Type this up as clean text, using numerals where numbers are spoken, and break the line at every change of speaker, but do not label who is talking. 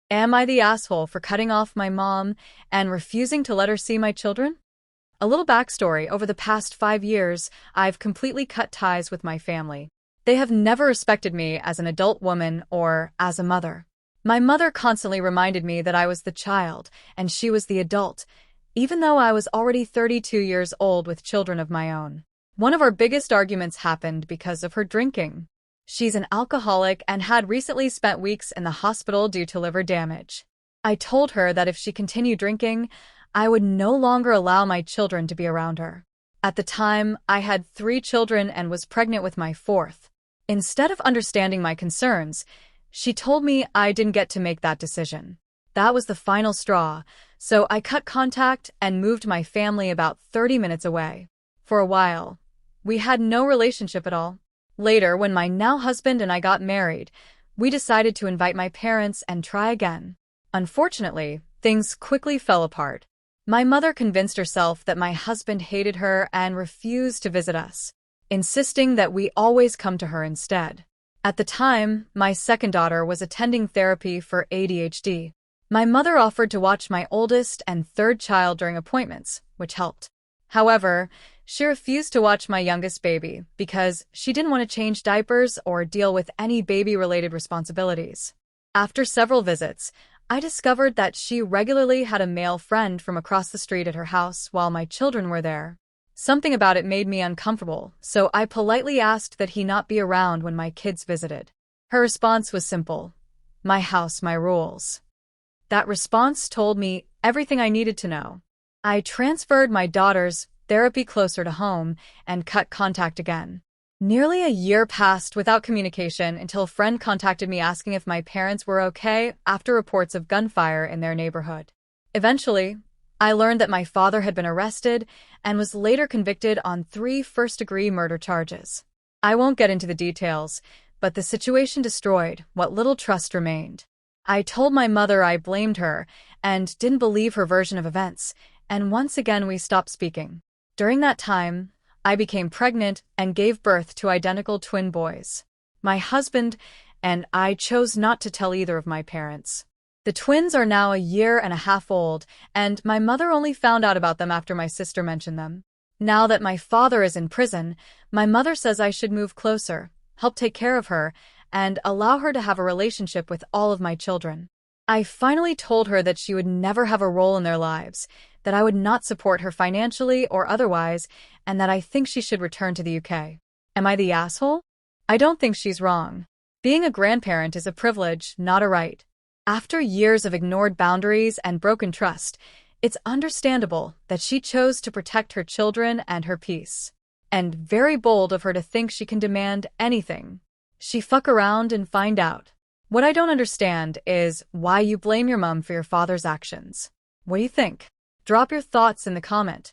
Am I the asshole for cutting off my mom and refusing to let her see my children? A little backstory: over the past 5 years, I've completely cut ties with my family. They have never respected me as an adult woman or as a mother. My mother constantly reminded me that I was the child and she was the adult, even though I was already 32 years old with children of my own. One of our biggest arguments happened because of her drinking. She's an alcoholic and had recently spent weeks in the hospital due to liver damage. I told her that if she continued drinking, I would no longer allow my children to be around her. At the time, I had 3 children and was pregnant with my fourth. Instead of understanding my concerns, she told me I didn't get to make that decision. That was the final straw, so I cut contact and moved my family about 30 minutes away. For a while, we had no relationship at all. Later, when my now husband and I got married, we decided to invite my parents and try again. Unfortunately, things quickly fell apart. My mother convinced herself that my husband hated her and refused to visit us, insisting that we always come to her instead. At the time, my second daughter was attending therapy for ADHD. My mother offered to watch my oldest and third child during appointments, which helped. However, she refused to watch my youngest baby because she didn't want to change diapers or deal with any baby-related responsibilities. After several visits, I discovered that she regularly had a male friend from across the street at her house while my children were there. Something about it made me uncomfortable, so I politely asked that he not be around when my kids visited. Her response was simple: "My house, my rules." That response told me everything I needed to know. I transferred my daughter's therapy closer to home and cut contact again. Nearly a year passed without communication until a friend contacted me asking if my parents were okay after reports of gunfire in their neighborhood. Eventually, I learned that my father had been arrested and was later convicted on 3 first-degree murder charges. I won't get into the details, but the situation destroyed what little trust remained. I told my mother I blamed her and didn't believe her version of events, and once again we stopped speaking. During that time, I became pregnant and gave birth to identical twin boys. My husband and I chose not to tell either of my parents. The twins are now a year and a half old, and my mother only found out about them after my sister mentioned them. Now that my father is in prison, my mother says I should move closer, help take care of her, and allow her to have a relationship with all of my children. I finally told her that she would never have a role in their lives, that I would not support her financially or otherwise, and that I think she should return to the UK. Am I the asshole? I don't think she's wrong. Being a grandparent is a privilege, not a right. After years of ignored boundaries and broken trust, it's understandable that she chose to protect her children and her peace. And very bold of her to think she can demand anything. She fuck around and find out. What I don't understand is why you blame your mom for your father's actions. What do you think? Drop your thoughts in the comment.